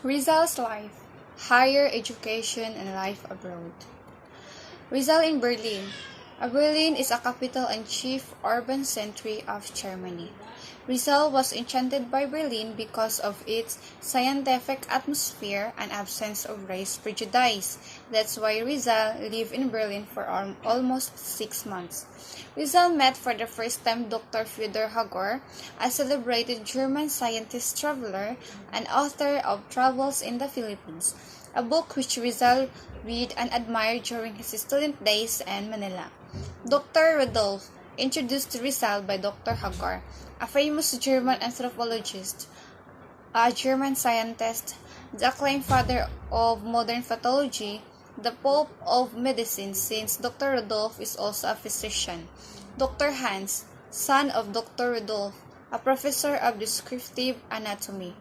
Rizal's life, higher education and life abroad. Rizal in Berlin. Berlin is a capital and chief urban center of Germany. Rizal was enchanted by Berlin because of its scientific atmosphere and absence of race prejudice. That's why Rizal lived in Berlin for almost 6 months. Rizal met for the first time Dr. Fyodor Hagor, a celebrated German scientist traveler and author of Travels in the Philippines, a book which Rizal read and admired during his student days in Manila. Dr. Rudolph, introduced to Rizal by Dr. Hagor, a famous German anthropologist, a German scientist, the acclaimed father of modern pathology, the Pope of medicine, since Dr. Rudolph is also a physician. Dr. Hans, son of Dr. Rudolph, a professor of descriptive anatomy.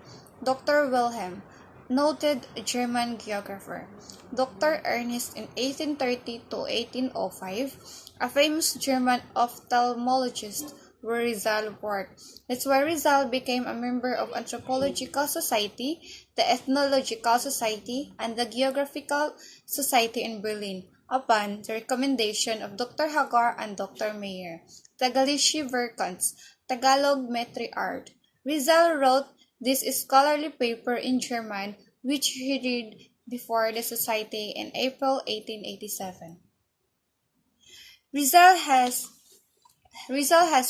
Dr. Wilhelm, noted German geographer. Dr. Ernst in 1830 to 1805, a famous German ophthalmologist where Rizal worked. That's why Rizal became a member of Anthropological Society, the Ethnological Society, and the Geographical Society in Berlin, upon the recommendation of Dr. Hagar and Dr. Mayer. Tagalishi Verkans, Tagalog Metri Art. Rizal wrote this scholarly paper in German, which he read before the society in April 1887. Rizal has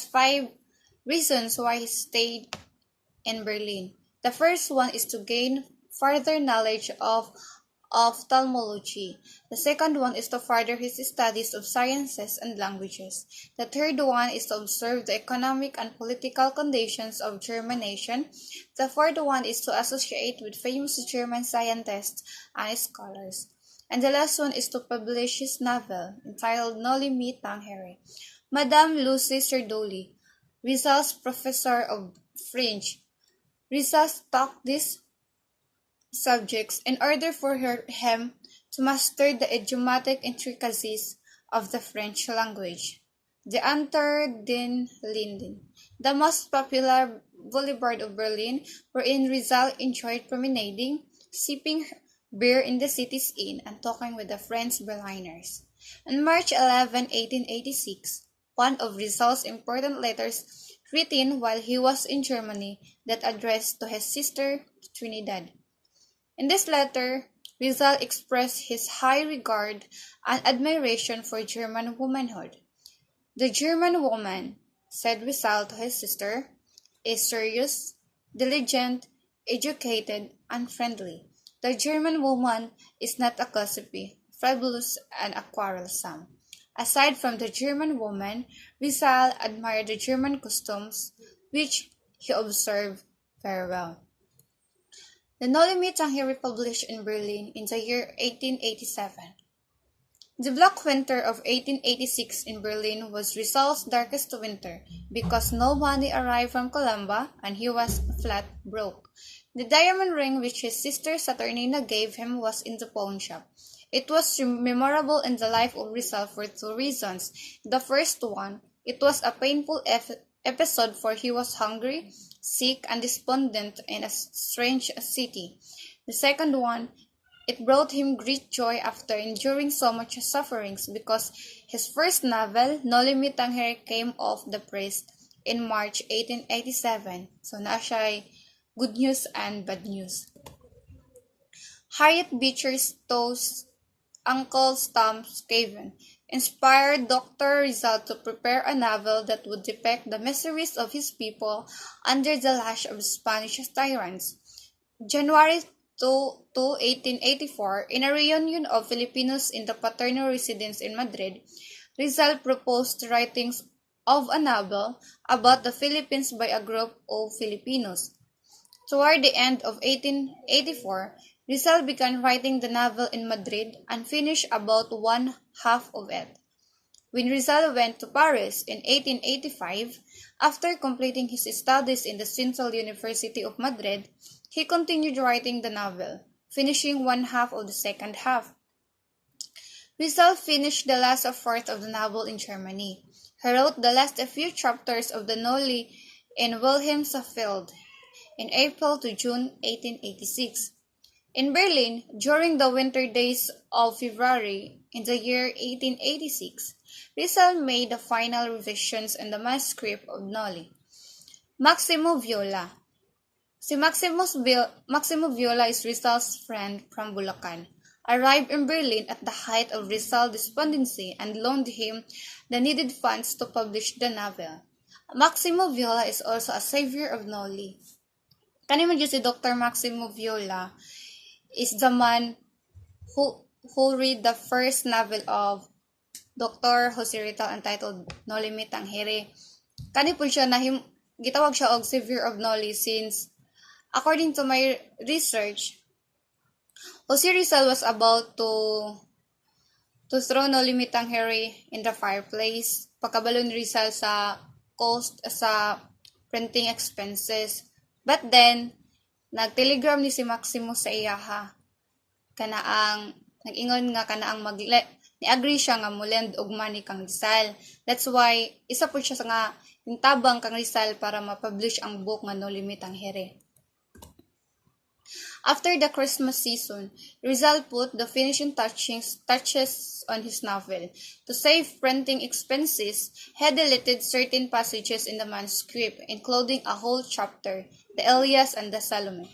5 reasons why he stayed in Berlin. The first one is to gain further knowledge of ophthalmology. The second one is to further his studies of sciences and languages. The third one is to observe the economic and political conditions of German nation. The fourth one is to associate with famous German scientists and scholars. And the last one is to publish his novel, entitled Noli Me Tangere. Madame Lucy Serdoli, Rizal's professor of French. Rizal taught these subjects in order for him to master the idiomatic intricacies of the French language. The Unter den Linden, the most popular boulevard of Berlin, wherein Rizal enjoyed promenading, sipping beer in the city's inn, and talking with the French Berliners. On March 11, 1886, one of Rizal's important letters written while he was in Germany that addressed to his sister Trinidad. In this letter, Rizal expressed his high regard and admiration for German womanhood. The German woman, said Rizal to his sister, is serious, diligent, educated, and friendly. The German woman is not a gossipy, frivolous, and a quarrelsome. Aside from the German woman, Rizal admired the German customs, which he observed very well. The Noli Me Tangere published in Berlin in the year 1887. The Black Winter of 1886 in Berlin was Rizal's darkest winter because no money arrived from Columba and he was flat broke. The diamond ring which his sister Saturnina gave him was in the pawn shop. It was memorable in the life of Rizal for 2 reasons. The first one, it was a painful episode for he was hungry, sick, and despondent in a strange city. The second one, it brought him great joy after enduring so much sufferings because his first novel, Noli Me Tangere, came off the press in March 1887. So na siya good news and bad news. Harriet Beecher Stowe's Uncle Tom's Cabin inspired Dr. Rizal to prepare a novel that would depict the miseries of his people under the lash of Spanish tyrants. January 2, 1884, in a reunion of Filipinos in the paternal residence in Madrid, Rizal proposed writings of a novel about the Philippines by a group of Filipinos. Toward the end of 1884, Rizal began writing the novel in Madrid and finished about one half of it. When Rizal went to Paris in 1885, after completing his studies in the Central University of Madrid, he continued writing the novel, finishing one half of the second half. Rizal finished the last fourth of the novel in Germany. He wrote the last few chapters of the Noli in Wilhelmshaven in April to June 1886. In Berlin, during the winter days of February in the year 1886, Rizal made the final revisions in the manuscript of Noli. Maximo Viola. Maximo Viola is Rizal's friend from Bulacan, arrived in Berlin at the height of Rizal's despondency and loaned him the needed funds to publish the novel. Maximo Viola is also a savior of Noli. Kanimo dyan si Dr. Maximo Viola is the man who read the first novel of Dr. Jose Rizal entitled Noli Me Tangere. Kani po siya gitawag siya og savior of Noli since according to my research, Jose Rizal was about to throw Noli Me Tangere in the fireplace. Pagkabalo ni Rizal sa cost sa printing expenses. But then, nag-telegram ni si Maximo sa iyaha. Nag-ingon nga kanaang ni-agree siya nga mulend og money kang Rizal. That's why, isa po siya nga hintabang kang Rizal para ma-publish ang book nga Noli Me Tangere. After the Christmas season, Rizal put the finishing touches on his novel. To save printing expenses, he deleted certain passages in the manuscript, including a whole chapter, the Elias and the Salome.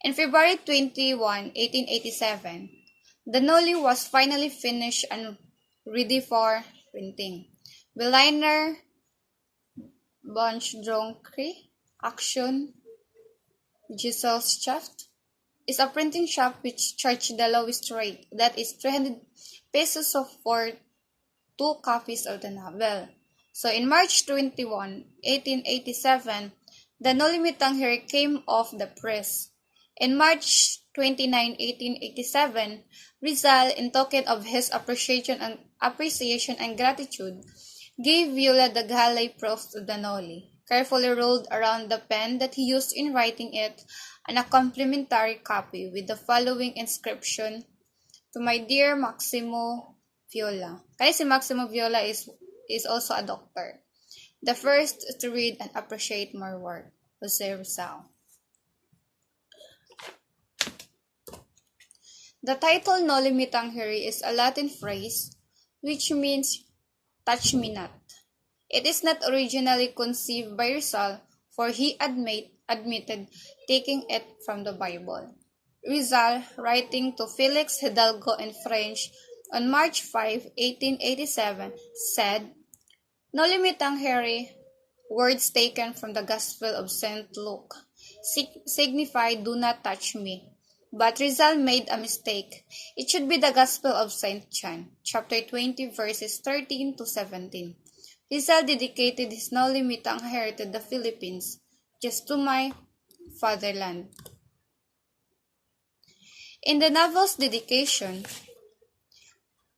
On February 21, 1887, the Noli was finally finished and ready for printing. Berliner Bunchdruckerei Action Gesellschaft is a printing shop which charged the lowest rate, that is 300 pesos for 2 copies of the novel. So in March 21, 1887, the Noli Me Tangere came off the press. In March 29, 1887, Rizal, in token of his appreciation and gratitude, gave Viola the galley proof of the Noli, carefully rolled around the pen that he used in writing it, and a complimentary copy with the following inscription: "To my dear Maximo Viola." Kaya si Maximo Viola is also a doctor. The first to read and appreciate my work, Jose Rizal. The title Noli Me Tangere is a Latin phrase which means touch me not. It is not originally conceived by Rizal, for he admitted taking it from the Bible. Rizal, writing to Felix Hidalgo in French on March 5, 1887, said, "Noli Me Tangere, words taken from the Gospel of St. Luke, signify do not touch me." But Rizal made a mistake. It should be the Gospel of St. John, chapter 20, verses 13 to 17. Rizal dedicated his Noli Me Tangere to the Philippines, just to my fatherland. In the novel's dedication,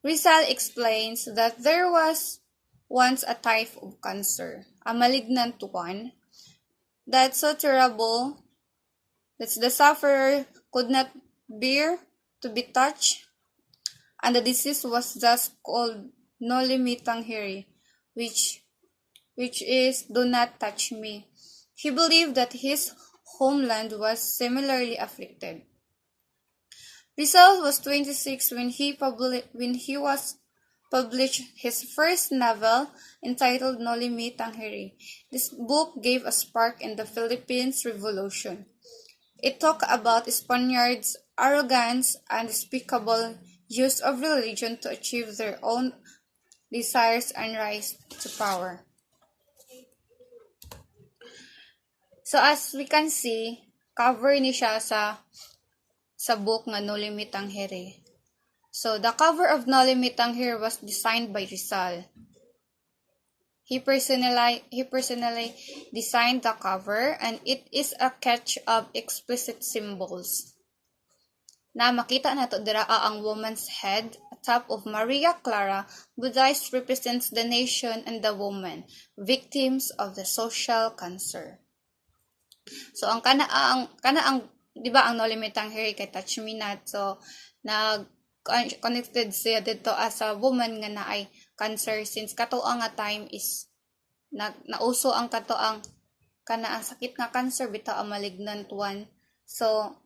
Rizal explains that there was once a type of cancer, a malignant one, that's so terrible that the sufferer could not bear to be touched, and the disease was thus called Noli Me Tangere, which is do not touch me. He believed that his homeland was similarly afflicted. Rizal was 26 when he published his first novel entitled Noli Me Tangere. This book gave a spark in the Philippines Revolution. It talked about Spaniards' arrogance and unspeakable use of religion to achieve their own desires and rise to power. So as we can see, cover ni siya sa book nga Noli Me Tangere. So the cover of Noli Me Tangere was designed by Rizal. He personally designed the cover, and it is a catch of explicit symbols. Na makita nato dira ang woman's head atop of Maria Clara, Buddhist represents the nation and the woman, victims of the social cancer. So ang di ba ang Noli Me Tangere kay touch me not, so connected siya dito as a woman nga naay cancer, since katuang nga time is nauso ang katuang ang sakit nga cancer bitaw ang malignant one. So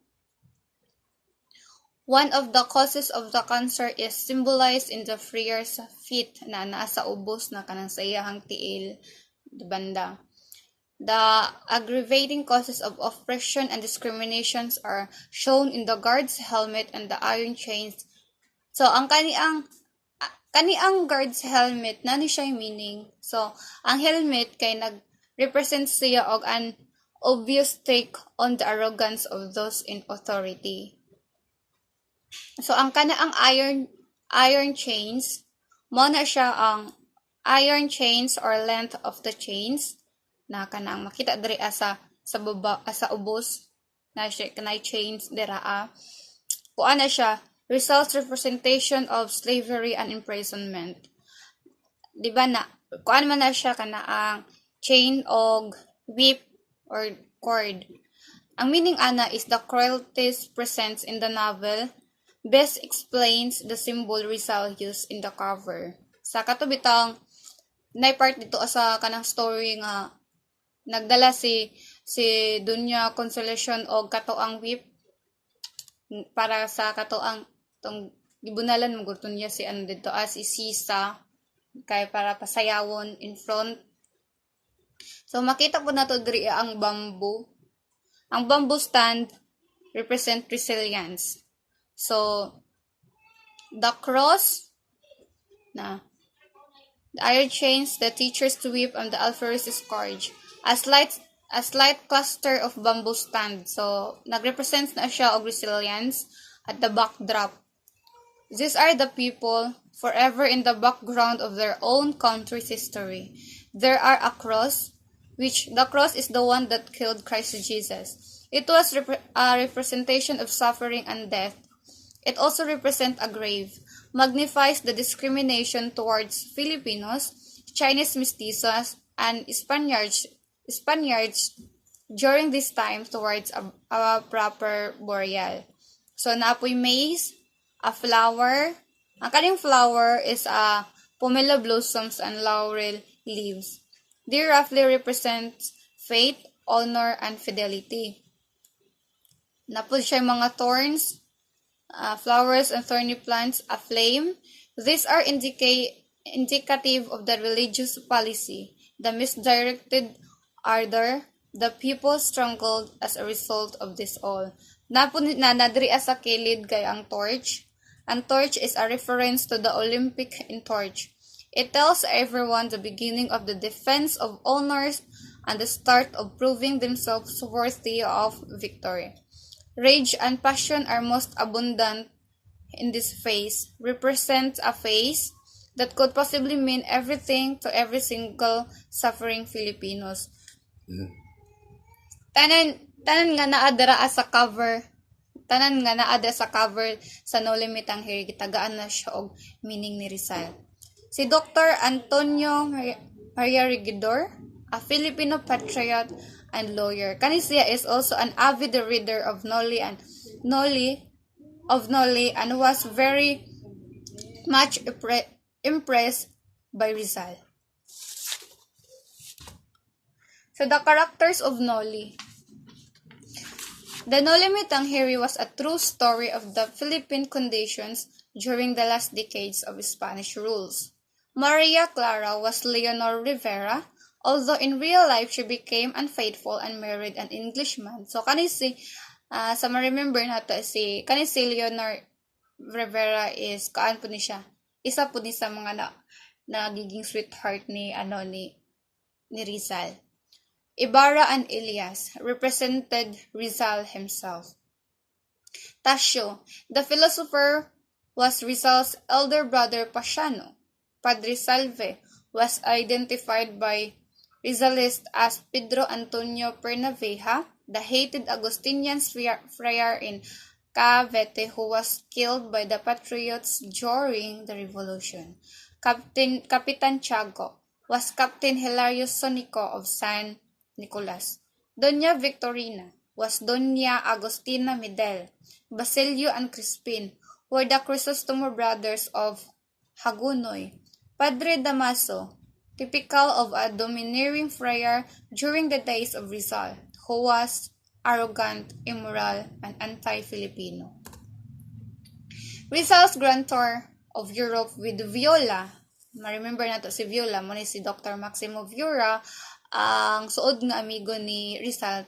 One of the causes of the cancer is symbolized in the friar's feet na nasa ubos na kanang sa iyahang tiil banda. The aggravating causes of oppression and discriminations are shown in the guard's helmet and the iron chains. So ang kaniang guard's helmet nani siya meaning. So ang helmet kay nag-represent siya og an obvious take on the arrogance of those in authority. So ang kanaang iron chains mo na siya ang iron chains or length of the chains na kanang makita diri sa baba sa ubos na siya kanay chains dira kuan na siya results representation of slavery and imprisonment. Di ba na kuan man na siya kanaang chain og whip or cord. Ang meaning ana is the cruelties present in the novel best explains the symbol Rizal used in the cover. Sa katubitang nay part dito sa kanang story nga nagdala si Dunya Consolation og katoang whip para sa katoang tong gibunalan mo gurton niya si ano dito si Sisa kay para pasayawon in front. So makita po nato diri ang bamboo. Ang bamboo stand represent resilience. So the cross na the iron chains, the teacher's whip, and the alferez's scourge. A slight cluster of bamboo stand. So nagrepresent na siya og resilience at the backdrop. These are the people forever in the background of their own country's history. There are a cross, which the cross is the one that killed Christ Jesus. It was a representation of suffering and death. It also represents a grave, magnifies the discrimination towards Filipinos, Chinese mestizos, and Spaniards during this time towards a proper burial. So napoy maize, a flower. Ang kaning flower is pomelo blossoms and laurel leaves. They roughly represent faith, honor, and fidelity. Napod siya mga thorns, flowers and thorny plants, a flame. These are indicative of the religious policy, the misdirected ardor, the people struggled as a result of this all. Nadri sa kilid kay ang torch. Ang torch is a reference to the Olympic in torch. It tells everyone the beginning of the defense of honors and the start of proving themselves worthy of victory. Rage and passion are most abundant in this phase, represent a phase that could possibly mean everything to every single suffering Filipinos. Tanan nga naadara sa cover, sa No Limit ang Here, gitagaan na siya og meaning ni Rizal. Si Dr. Antonio Maria Regidor, a Filipino patriot and lawyer. Kani siya is also an avid reader of Noli and was very much impressed by Rizal. So the characters of Noli. The No Limit ang Here was a true story of the Philippine conditions during the last decades of Spanish rules. Maria Clara was Leonor Rivera, although in real life she became unfaithful and married an Englishman. So kani sa ma-remember nato si Leonor Rivera is kaan po ni siya. Isa po ni sa mga nagiging sweetheart ni Rizal. Ibarra and Elias represented Rizal himself. Tasio, the philosopher, was Rizal's elder brother Pasiano. Padre Salve was identified by Rizalists as Pedro Antonio Pernaveja, the hated Augustinian friar in Cavite who was killed by the patriots during the revolution. Capitan Tiago was Captain Hilario Sonico of San Nicolas. Doña Victorina was Doña Agustina Medel. Basilio and Crispin were the Crisostomo brothers of Hagunoy. Padre Damaso, typical of a domineering friar during the days of Rizal, who was arrogant, immoral, and anti-Filipino. Rizal's Grand Tour of Europe with Viola. Ma-remember na to si Viola, mo ni si Dr. Maximo Viura, ang suod nga amigo ni Rizal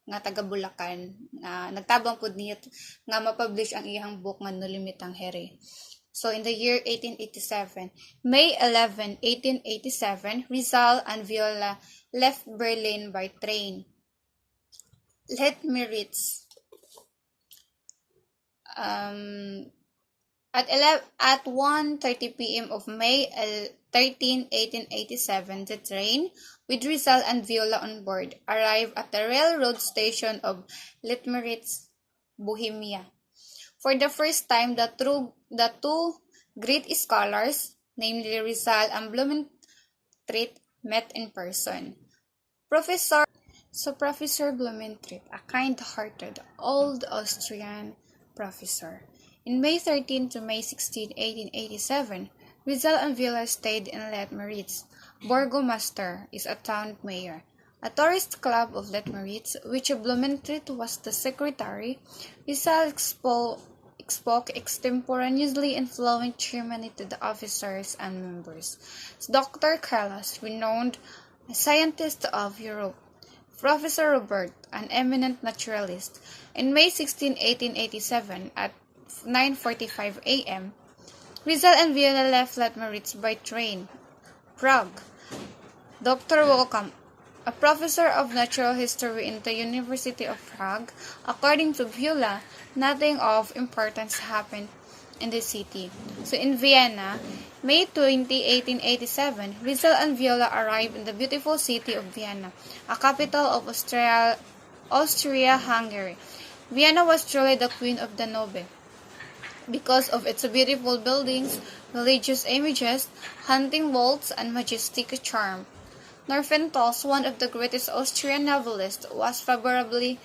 nga taga Bulacan, nga nagtabang pud niya nga ma-publish ang iyang book nga No Limit ang Here. So in the year 1887, May 11, 1887, Rizal and Viola left Berlin by train. Let me read. At 1:30 p.m. of May 13, 1887, the train, with Rizal and Viola on board, arrived at the railroad station of Litmeritz, Bohemia. For the first time, the two great scholars, namely Rizal and Blumentritt, met in person. Professor Blumentritt, a kind-hearted old Austrian professor. In May 13 to May 16, 1887, Rizal and Viola stayed in Letmeritz. Burgomaster is a town mayor. A tourist club of Letmeritz, which Blumentritt was the secretary. Rizal spoke extemporaneously in fluent German to the officers and members. Dr. Carlos, renowned scientist of Europe. Professor Robert, an eminent naturalist. In May 16, 1887, at 9:45 a.m., Rizal and Viola left Letmeritz by train. Prague. Dr. Wokam, a professor of natural history in the University of Prague, according to Viola, nothing of importance happened in the city. So in Vienna, May 20, 1887, Rizal and Viola arrived in the beautiful city of Vienna, a capital of Austria-Hungary. Vienna was truly the queen of the Danube because of its beautiful buildings, religious images, hunting walls, and majestic charm. Nerventos, one of the greatest Austrian novelists, was favorably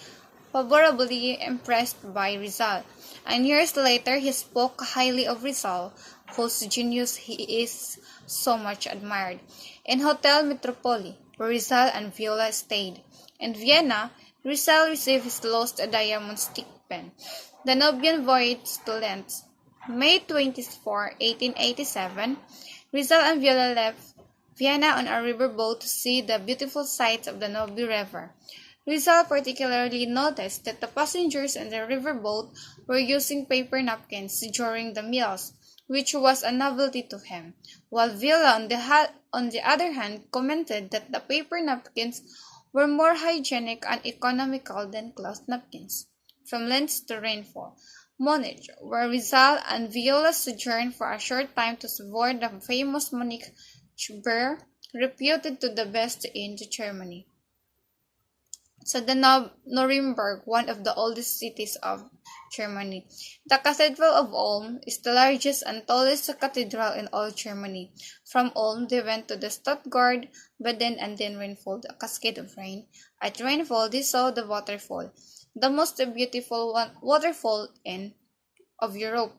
impressed by Rizal, and years later he spoke highly of Rizal, whose genius he is so much admired, in Hotel Metropoli, where Rizal and Viola stayed. In Vienna, Rizal received his lost diamond stick pen. The Danubian voyage to Lens. May 24, 1887, Rizal and Viola left Vienna on a riverboat to see the beautiful sights of the Danube River. Rizal particularly noticed that the passengers in the riverboat were using paper napkins during the meals, which was a novelty to him, while Viola, on the other hand, commented that the paper napkins were more hygienic and economical than cloth napkins. From Linz to Rainfall, Munich, where Rizal and Viola sojourned for a short time to savor the famous Munich beer, reputed to the best in Germany. So the Nuremberg, one of the oldest cities of Germany. The Cathedral of Ulm is the largest and tallest cathedral in all Germany. From Ulm, they went to the Stuttgart, Baden, and then Rainfall, a cascade of rain. At Rainfall, they saw the waterfall, the most beautiful waterfall of Europe.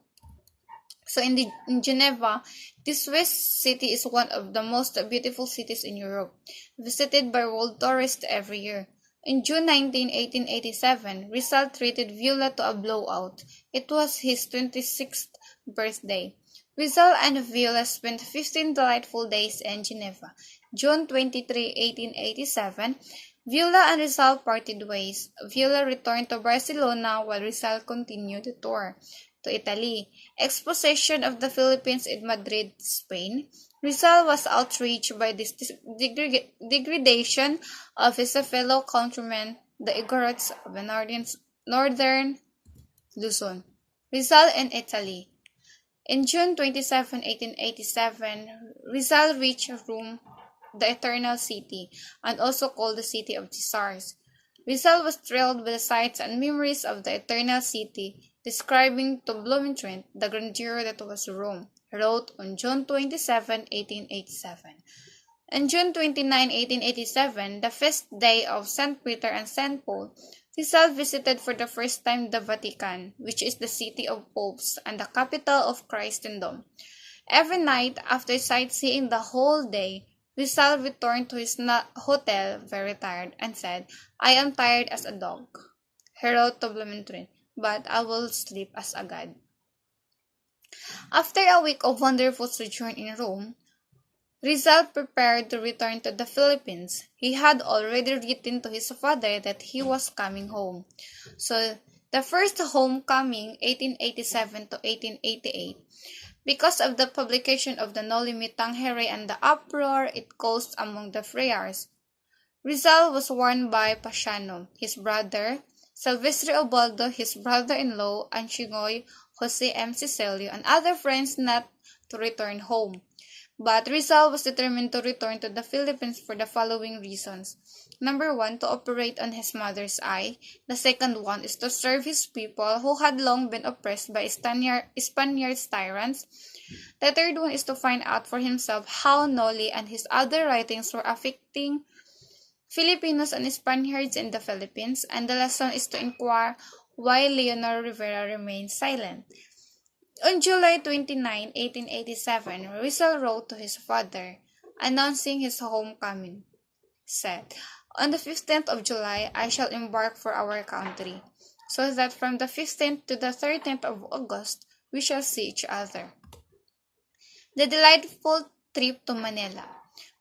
So in Geneva, this Swiss city is one of the most beautiful cities in Europe, visited by world tourists every year. In June 19, 1887, Rizal treated Viola to a blowout. It was his 26th birthday. Rizal and Viola spent 15 delightful days in Geneva. June 23, 1887, Viola and Rizal parted ways. Viola returned to Barcelona while Rizal continued the tour to Italy. Exposition of the Philippines in Madrid, Spain. Rizal was outraged by this degradation of his fellow countrymen, the Igorots of the northern Luzon. Rizal in Italy. In June 27, 1887, Rizal reached Rome, the Eternal City, and also called the City of the Stars. Rizal was thrilled by the sights and memories of the Eternal City, describing to Blumentritt the grandeur that was Rome. He wrote on June 27, 1887. On June 29, 1887, the feast day of St. Peter and St. Paul, Rizal visited for the first time the Vatican, which is the city of popes and the capital of Christendom. Every night, after sightseeing the whole day, Rizal returned to his hotel very tired and said, "I am tired as a dog." He wrote to Blumentritt, "But I will sleep as a god." After a week of wonderful sojourn in Rome, Rizal prepared to return to the Philippines. He had already written to his father that he was coming home. So, the first homecoming, 1887 to 1888, because of the publication of the No Limit Tangere and the uproar it caused among the friars, Rizal was warned by Pasiano, his brother, Silvestre Obaldo, his brother-in-law, and Chingoy, Jose M. Cicelio, and other friends not to return home. But Rizal was determined to return to the Philippines for the following reasons. Number one, to operate on his mother's eye. The second one is to serve his people who had long been oppressed by Spaniards tyrants. The third one is to find out for himself how Noli and his other writings were affecting Filipinos and Spaniards in the Philippines. And the last one is to inquire why Leonor Rivera remained silent. On July 29, 1887, Rizal wrote to his father, announcing his homecoming, said, "On the 15th of July, I shall embark for our country, so that from the 15th to the 13th of August, we shall see each other." The delightful trip to Manila.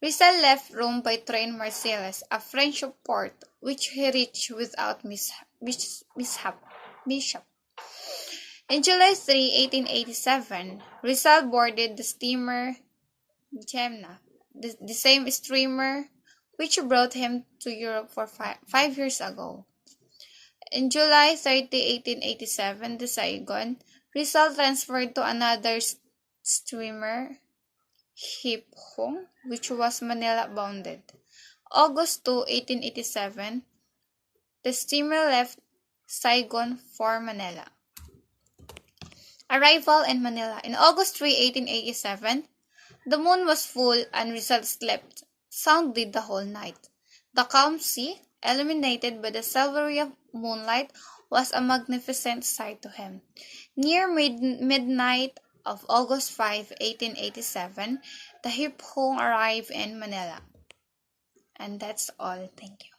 Rizal left Rome by train Marseilles, a French port, which he reached without mishap. In July 3, 1887, Rizal boarded the steamer Gemna, the same steamer which brought him to Europe for 5 years ago. In July 30, 1887, the Saigon, Rizal transferred to another steamer, Hip Hong, which was Manila bounded. August 2, 1887, the steamer left Saigon for Manila. Arrival in Manila. In August 3, 1887, the moon was full and Rizal slept soundly the whole night. The calm sea, illuminated by the silvery moonlight, was a magnificent sight to him. Near midnight of August 5, 1887, the Hip Hong arrived in Manila. And that's all. Thank you.